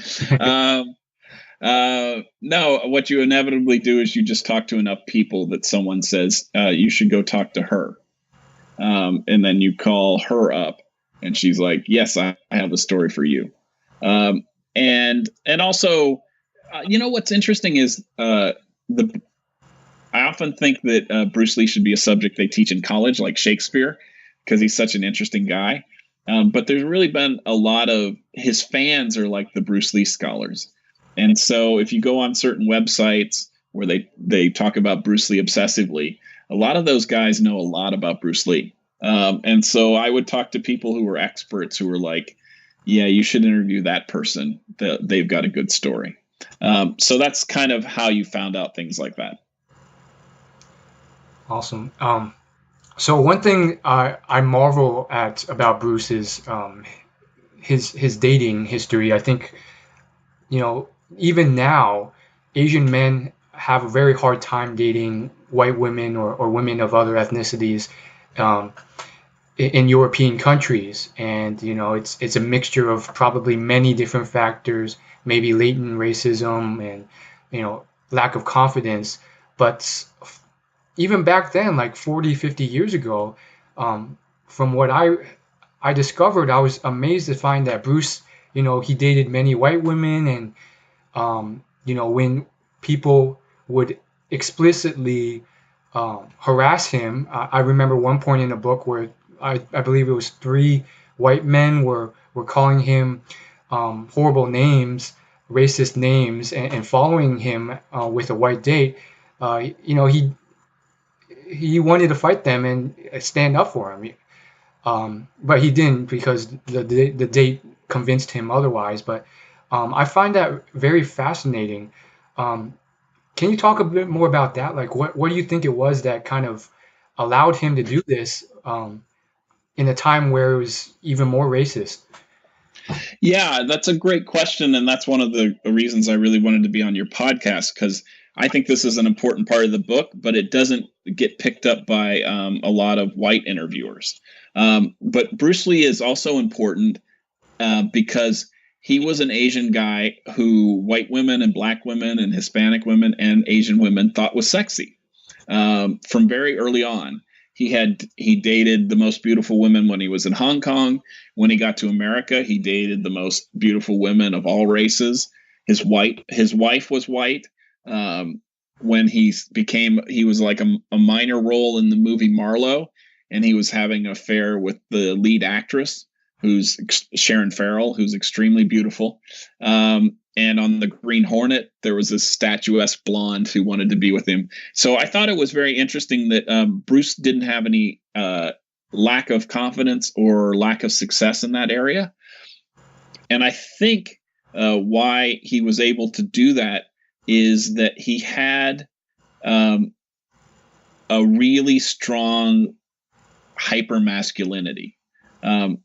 No, what you inevitably do is you just talk to enough people that someone says, you should go talk to her. And then you call her up, and she's like, yes, I have a story for you. And also, what's interesting is I often think that Bruce Lee should be a subject they teach in college, like Shakespeare, because he's such an interesting guy. But there's really been a lot of his fans are like the Bruce Lee scholars. And so if you go on certain websites where they talk about Bruce Lee obsessively, a lot of those guys know a lot about Bruce Lee. And so I would talk to people who were experts who were like, yeah, you should interview that person. They've got a good story. So that's kind of how you found out things like that. Awesome. So one thing I marvel at about Bruce is his dating history. I think, even now, Asian men have a very hard time dating white women or women of other ethnicities in European countries. And, it's a mixture of probably many different factors, maybe latent racism and, lack of confidence. But even back then, like 40, 50 years ago, from what I discovered, I was amazed to find that Bruce, he dated many white women. And, when people would explicitly harass him, I remember one point in the book where I believe it was 3 white men were calling him horrible names, racist names, and following him with a white date. He wanted to fight them and stand up for him, but he didn't, because the date convinced him otherwise. But I find that very fascinating. Can you talk a bit more about that? Like, what do you think it was that kind of allowed him to do this in a time where it was even more racist? Yeah, that's a great question. And that's one of the reasons I really wanted to be on your podcast, because I think this is an important part of the book, but it doesn't get picked up by a lot of white interviewers. But Bruce Lee is also important because he was an Asian guy who white women and black women and Hispanic women and Asian women thought was sexy from very early on. He dated the most beautiful women when he was in Hong Kong. When he got to America, he dated the most beautiful women of all races. His wife was white. When he was like a minor role in the movie Marlowe, and he was having an affair with the lead actress, who's Sharon Farrell, who's extremely beautiful. And on the Green Hornet, there was this statuesque blonde who wanted to be with him. So I thought it was very interesting that Bruce didn't have any lack of confidence or lack of success in that area. And I think why he was able to do that is that he had a really strong hypermasculinity.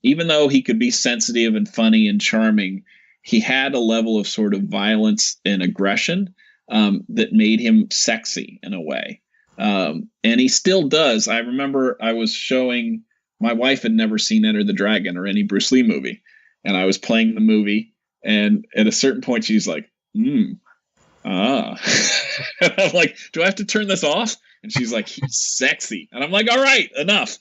Even though he could be sensitive and funny and charming, he had a level of sort of violence and aggression that made him sexy in a way. And he still does. I remember I was showing, my wife had never seen Enter the Dragon or any Bruce Lee movie. And I was playing the movie. And at a certain point, she's like, And I'm like, do I have to turn this off? And she's like, he's sexy. And I'm like, all right, enough.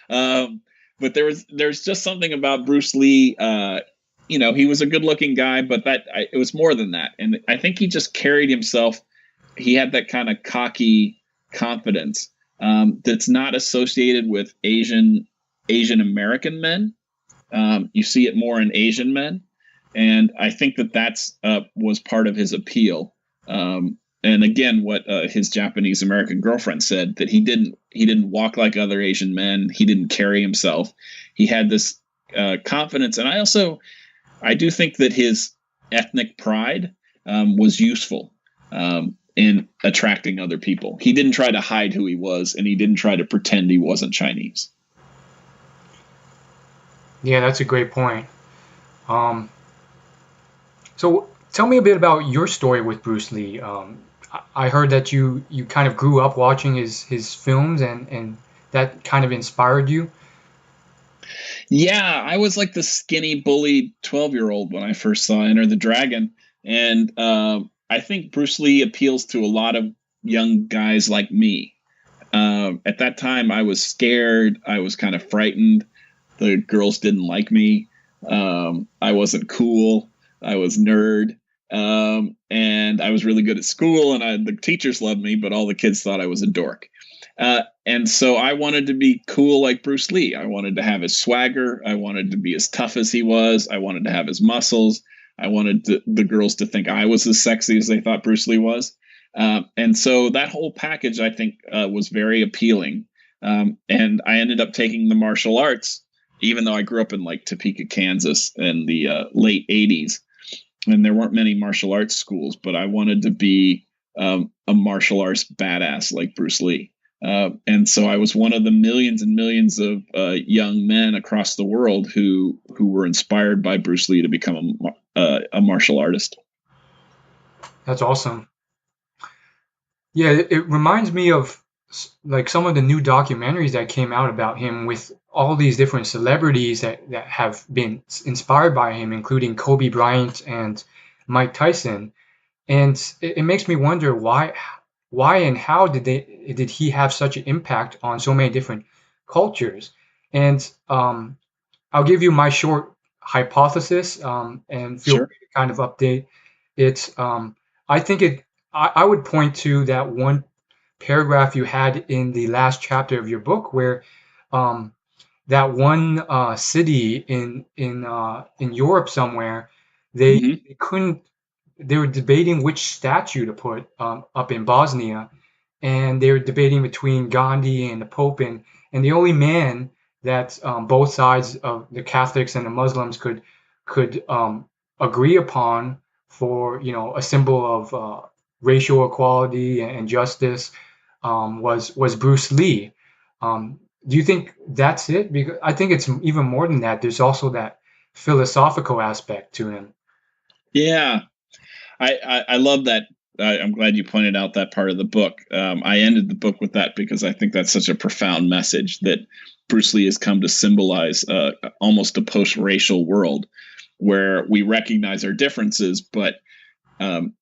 But there's just something about Bruce Lee. He was a good looking guy, but it was more than that. And I think he just carried himself. He had that kind of cocky confidence that's not associated with Asian American men. You see it more in Asian men. And I think that's was part of his appeal. And again, what his Japanese American girlfriend said, that he didn't walk like other Asian men. He didn't carry himself. He had this confidence. And I do think that ethnic pride was useful in attracting other people. He didn't try to hide who he was, and he didn't try to pretend he wasn't Chinese. Yeah, that's a great point. Um, so tell me a bit about your story with Bruce Lee. I heard that you kind of grew up watching his films and that kind of inspired you. Yeah, I was like the skinny, bully 12-year-old when I first saw Enter the Dragon. And I think Bruce Lee appeals to a lot of young guys like me. At that time, I was scared. I was kind of frightened. The girls didn't like me. I wasn't cool. I was nerd. And I was really good at school, and the teachers loved me, but all the kids thought I was a dork. And so I wanted to be cool like Bruce Lee. I wanted to have his swagger. I wanted to be as tough as he was. I wanted to have his muscles. I wanted the girls to think I was as sexy as they thought Bruce Lee was. And so that whole package, I think, was very appealing. And I ended up taking the martial arts, even though I grew up in like Topeka, Kansas in the late 80s. And there weren't many martial arts schools, but I wanted to be a martial arts badass like Bruce Lee. And so I was one of the millions and millions of young men across the world who were inspired by Bruce Lee to become a martial artist. That's awesome. Yeah, it reminds me of like some of the new documentaries that came out about him with all these different celebrities that have been inspired by him, including Kobe Bryant and Mike Tyson. And it makes me wonder why and how did he have such an impact on so many different cultures? And I'll give you my short hypothesis, and feel Sure. free to kind of update it. I think I would point to that one paragraph you had in the last chapter of your book where that one city in Europe somewhere, Mm-hmm. they couldn't they were debating which statue to put up in Bosnia, and they were debating between Gandhi and the Pope, and the only man that both sides of the Catholics and the Muslims could agree upon for a symbol of racial equality and justice was Bruce Lee. Do you think that's it? Because I think it's even more than that. There's also that philosophical aspect to him. Yeah, I love that. I'm glad you pointed out that part of the book. I ended the book with that because I think that's such a profound message that Bruce Lee has come to symbolize almost a post-racial world where we recognize our differences, but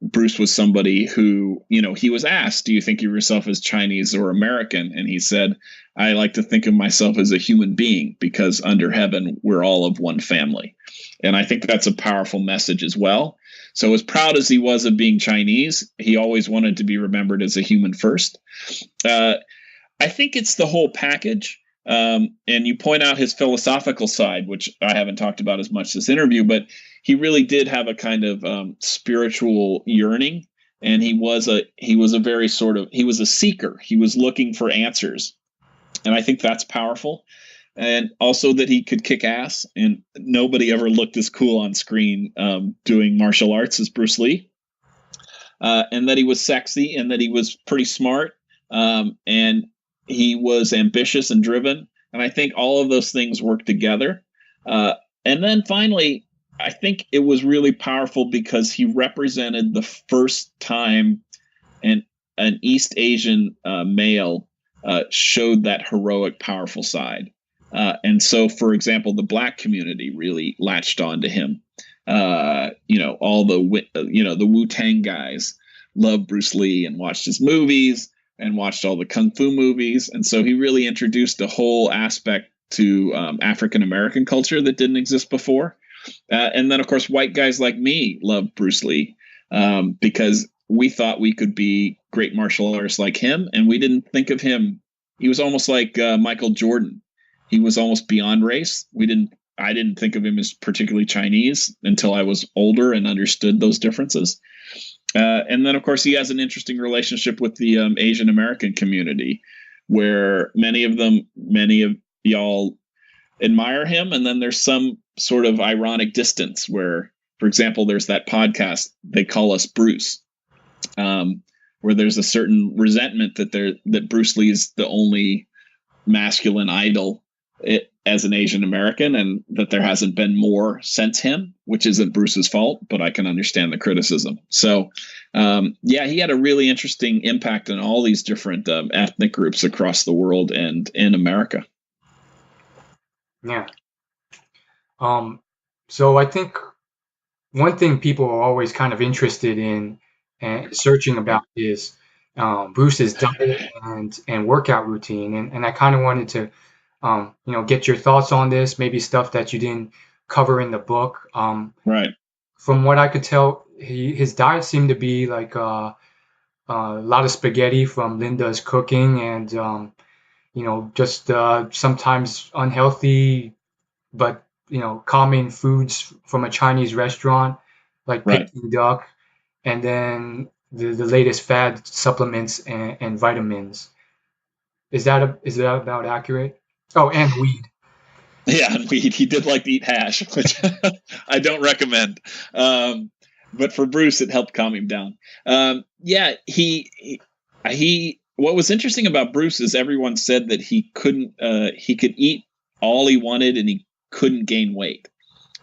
Bruce was somebody who, he was asked, do you think of yourself as Chinese or American? And he said, I like to think of myself as a human being because under heaven, we're all of one family. And I think that's a powerful message as well. So as proud as he was of being Chinese, he always wanted to be remembered as a human first. I think it's the whole package. And you point out his philosophical side, which I haven't talked about as much this interview, but he really did have a kind of spiritual yearning. And he was a seeker. He was looking for answers. And I think that's powerful. And also that he could kick ass, and nobody ever looked as cool on screen doing martial arts as Bruce Lee. And that he was sexy, and that he was pretty smart, and he was ambitious and driven. And I think all of those things work together. And then finally, I think it was really powerful because he represented the first time an East Asian male showed that heroic, powerful side. And so, for example, the black community really latched on to him. All the Wu-Tang guys loved Bruce Lee and watched his movies and watched all the Kung Fu movies. And so he really introduced a whole aspect to African-American culture that didn't exist before. And then, of course, white guys like me loved Bruce Lee because we thought we could be great martial artists like him. And we didn't think of him. He was almost like Michael Jordan. He was almost beyond race. I didn't think of him as particularly Chinese until I was older and understood those differences. And then, of course, he has an interesting relationship with the Asian American community, where many of y'all admire him. And then there's some sort of ironic distance where For example, there's that podcast, They Call Us Bruce, where there's a certain resentment that Bruce Lee is the only masculine idol as an Asian American, and that there hasn't been more since him, which isn't Bruce's fault, but I can understand the criticism. So, yeah, he had a really interesting impact on all these different ethnic groups across the world and in America. Yeah. So I think one thing people are always kind of interested in and searching about is Bruce's diet and workout routine, and I kind of wanted to get your thoughts on this, maybe stuff that you didn't cover in the book. Right. From what I could tell, his diet seemed to be like a lot of spaghetti from Linda's cooking, and just sometimes unhealthy, but common foods from a Chinese restaurant, like Right. Peking duck, and then the latest fad supplements and vitamins. Is that about accurate? Oh, and weed. Yeah, and he did like to eat hash, which I don't recommend. But for Bruce, it helped calm him down. Yeah, he. What was interesting about Bruce is everyone said that he could eat all he wanted and he couldn't gain weight.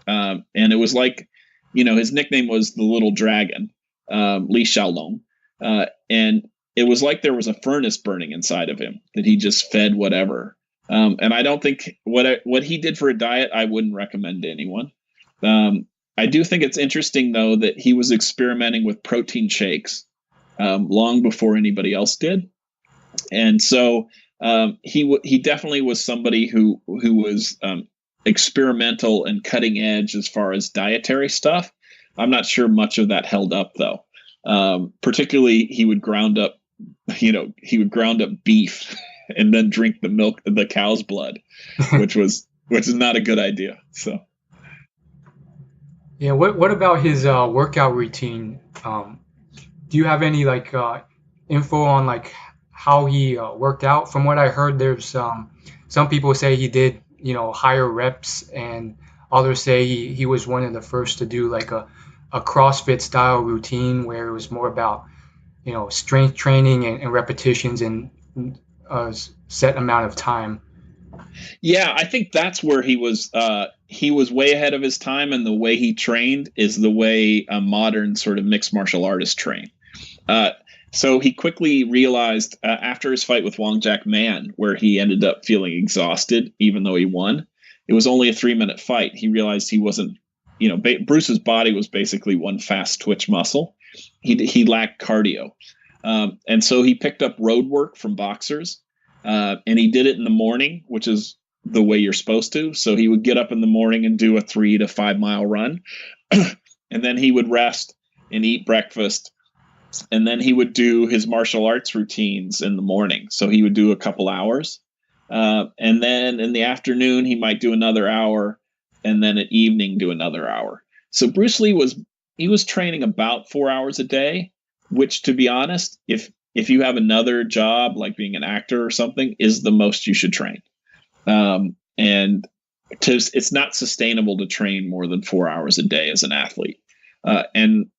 And it was like, his nickname was the Little Dragon, Li Xiaolong, and it was like there was a furnace burning inside of him that he just fed whatever. And I don't think what he did for a diet, I wouldn't recommend to anyone. I do think it's interesting, though, that he was experimenting with protein shakes long before anybody else did. And so he definitely was somebody who was experimental and cutting edge as far as dietary stuff. I'm not sure much of that held up, though. Particularly, he would ground up beef and then drink the milk, the cow's blood, which is not a good idea. So, yeah. What about his workout routine? Do you have any info on how he worked out? From what I heard, there's some people say he did higher reps, and others say he was one of the first to do a CrossFit style routine where it was more about strength training and repetitions and a set amount of time. Yeah, I think that's where he was way ahead of his time, and the way he trained is the way a modern sort of mixed martial artist train. So he quickly realized after his fight with Wong Jack Man, where he ended up feeling exhausted, even though he won, it was only a 3-minute fight. He realized he wasn't, Bruce's body was basically one fast twitch muscle. He lacked cardio. And so he picked up road work from boxers, and he did it in the morning, which is the way you're supposed to. So he would get up in the morning and do a 3 to 5 mile run, and then he would rest and eat breakfast. And then he would do his martial arts routines in the morning. So he would do a couple hours. And then in the afternoon, he might do another hour. And then at evening, do another hour. So Bruce Lee was training about 4 hours a day, which, to be honest, if you have another job like being an actor or something, is the most you should train. And it's not sustainable to train more than 4 hours a day as an athlete. And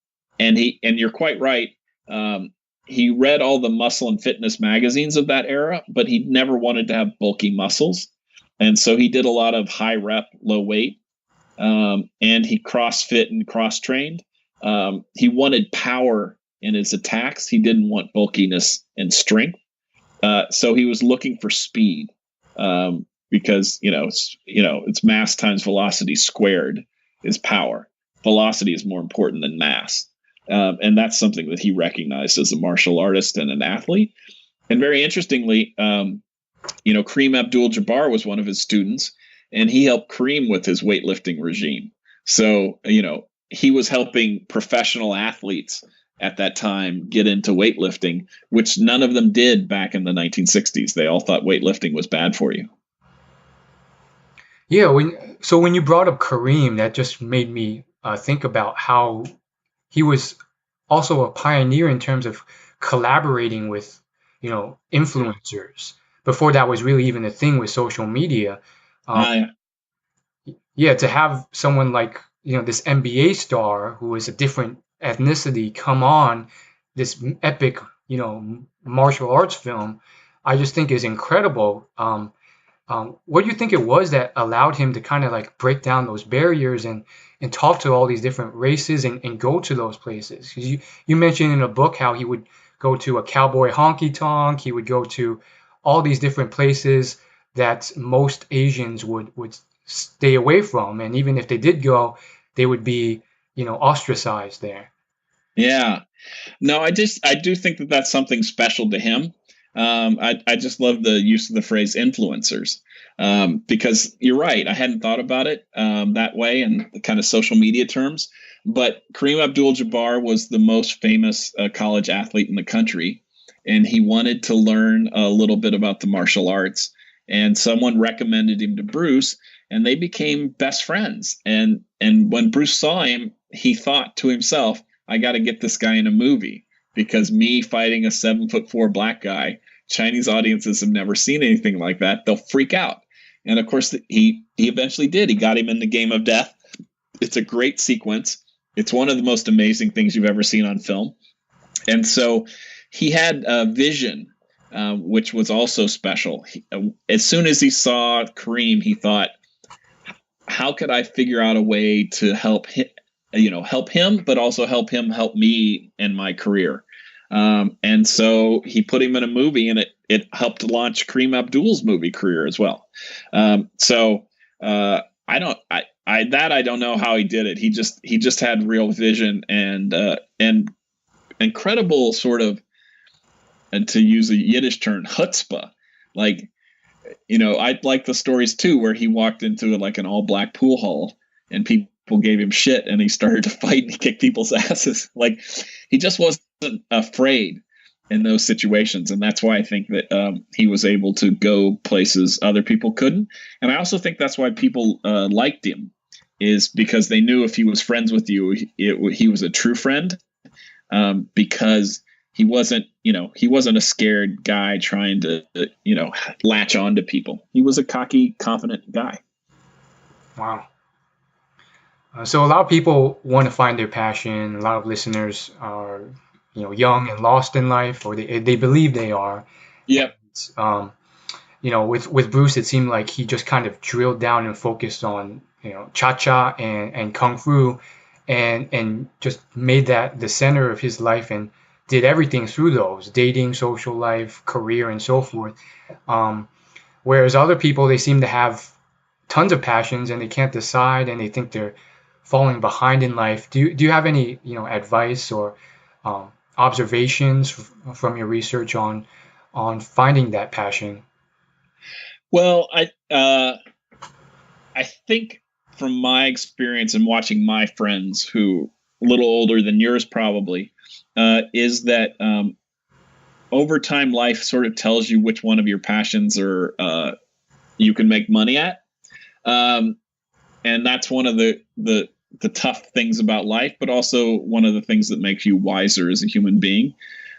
you're quite right. He read all the muscle and fitness magazines of that era, but he never wanted to have bulky muscles. And so he did a lot of high rep, low weight. And he CrossFit and cross trained. He wanted power in his attacks. He didn't want bulkiness and strength. So he was looking for speed, because, it's mass times velocity squared is power. Velocity is more important than mass. And that's something that he recognized as a martial artist and an athlete. And very interestingly, Kareem Abdul-Jabbar was one of his students, and he helped Kareem with his weightlifting regime. So, he was helping professional athletes at that time get into weightlifting, which none of them did back in the 1960s. They all thought weightlifting was bad for you. Yeah. When you brought up Kareem, that just made me think about how he was also a pioneer in terms of collaborating with, influencers. Before that was really even a thing with social media. Yeah, to have someone like, this NBA star who is a different ethnicity come on this epic, martial arts film, I just think is incredible. What do you think it was that allowed him to kind of like break down those barriers and talk to all these different races and go to those places? 'Cause you mentioned in a book how he would go to a cowboy honky tonk, he would go to all these different places that most Asians would stay away from, and even if they did go, they would be, ostracized there. Yeah. No, I do think that that's something special to him. I just love the use of the phrase influencers, because you're right. I hadn't thought about it that way in the kind of social media terms. But Kareem Abdul-Jabbar was the most famous college athlete in the country, and he wanted to learn a little bit about the martial arts. And someone recommended him to Bruce, and they became best friends. And when Bruce saw him, he thought to himself, I got to get this guy in a movie, because me fighting a 7'4" black guy, Chinese audiences have never seen anything like that. They'll freak out. And of course, he eventually did. He got him in the Game of Death. It's a great sequence. It's one of the most amazing things you've ever seen on film. And so he had a vision, which was also special. As soon as he saw Kareem, he thought, how could I figure out a way to help him, but also help him help me in my career? And so he put him in a movie, and it helped launch Kareem Abdul's movie career as well. I don't know how he did it. He just had real vision and incredible sort of, and to use a Yiddish term, chutzpah. Like, I like the stories too, where he walked into like an all black pool hall and people gave him shit and he started to fight and he kicked people's asses. Like, he just wasn't afraid in those situations. And that's why I think that he was able to go places other people couldn't. And I also think that's why people liked him, is because they knew if he was friends with you, he was a true friend, because he wasn't a scared guy trying to, latch on to people. He was a cocky, confident guy. Wow. So a lot of people want to find their passion. A lot of listeners are, young and lost in life, or they believe they are. Yep. With Bruce, it seemed like he just kind of drilled down and focused on, cha-cha and kung fu, and just made that the center of his life, and did everything through those: dating, social life, career, and so forth. Whereas other people, they seem to have tons of passions and they can't decide, and they think they're falling behind in life. Do you have any advice or observations from your research on finding that passion? Well, I think from my experience and watching my friends, who a little older than yours probably, is that over time, life sort of tells you which one of your passions you can make money at. And that's one of the tough things about life, but also one of the things that makes you wiser as a human being.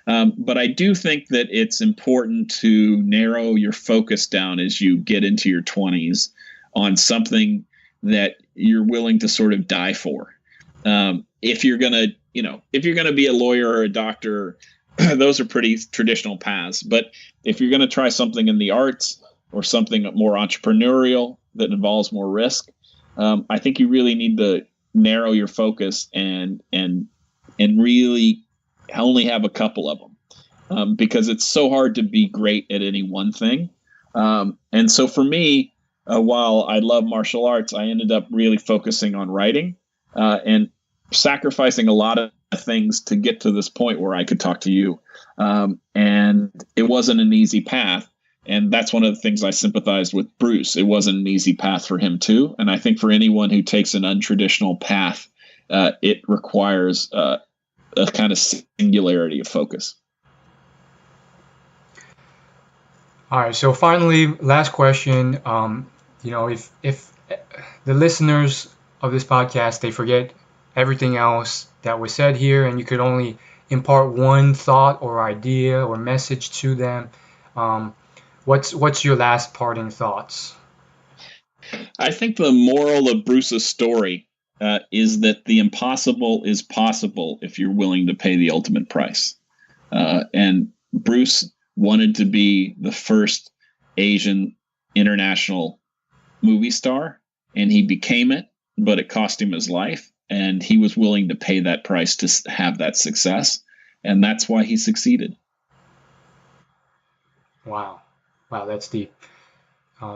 But I do think that it's important to narrow your focus down as you get into your 20s on something that you're willing to sort of die for. If you're gonna be a lawyer or a doctor, those are pretty traditional paths. But if you're gonna try something in the arts or something more entrepreneurial that involves more risk, I think you really need to narrow your focus and really only have a couple of them, because it's so hard to be great at any one thing. And so for me, while I love martial arts, I ended up really focusing on writing and sacrificing a lot of things to get to this point where I could talk to you. And it wasn't an easy path. And that's one of the things I sympathized with Bruce. It wasn't an easy path for him too. And I think for anyone who takes an untraditional path, it requires a kind of singularity of focus. All right. So finally, last question. If the listeners of this podcast, they forget everything else that was said here, and you could only impart one thought or idea or message to them, what's your last parting thoughts? I think the moral of Bruce's story is that the impossible is possible if you're willing to pay the ultimate price. And Bruce wanted to be the first Asian international movie star, and he became it, but it cost him his life, and he was willing to pay that price to have that success, and that's why he succeeded. Wow, that's deep.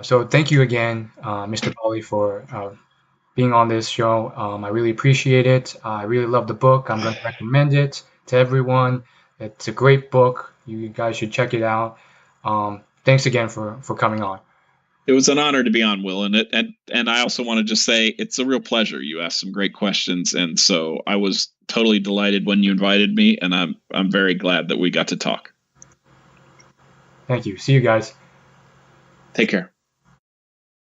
So thank you again, Mr. Pauly, for being on this show. I really appreciate it. I really love the book. I'm going to recommend it to everyone. It's a great book. You guys should check it out. Thanks again for coming on. It was an honor to be on, Will, and I also want to just say it's a real pleasure. You asked some great questions, and so I was totally delighted when you invited me, and I'm very glad that we got to talk. Thank you. See you guys. Take care.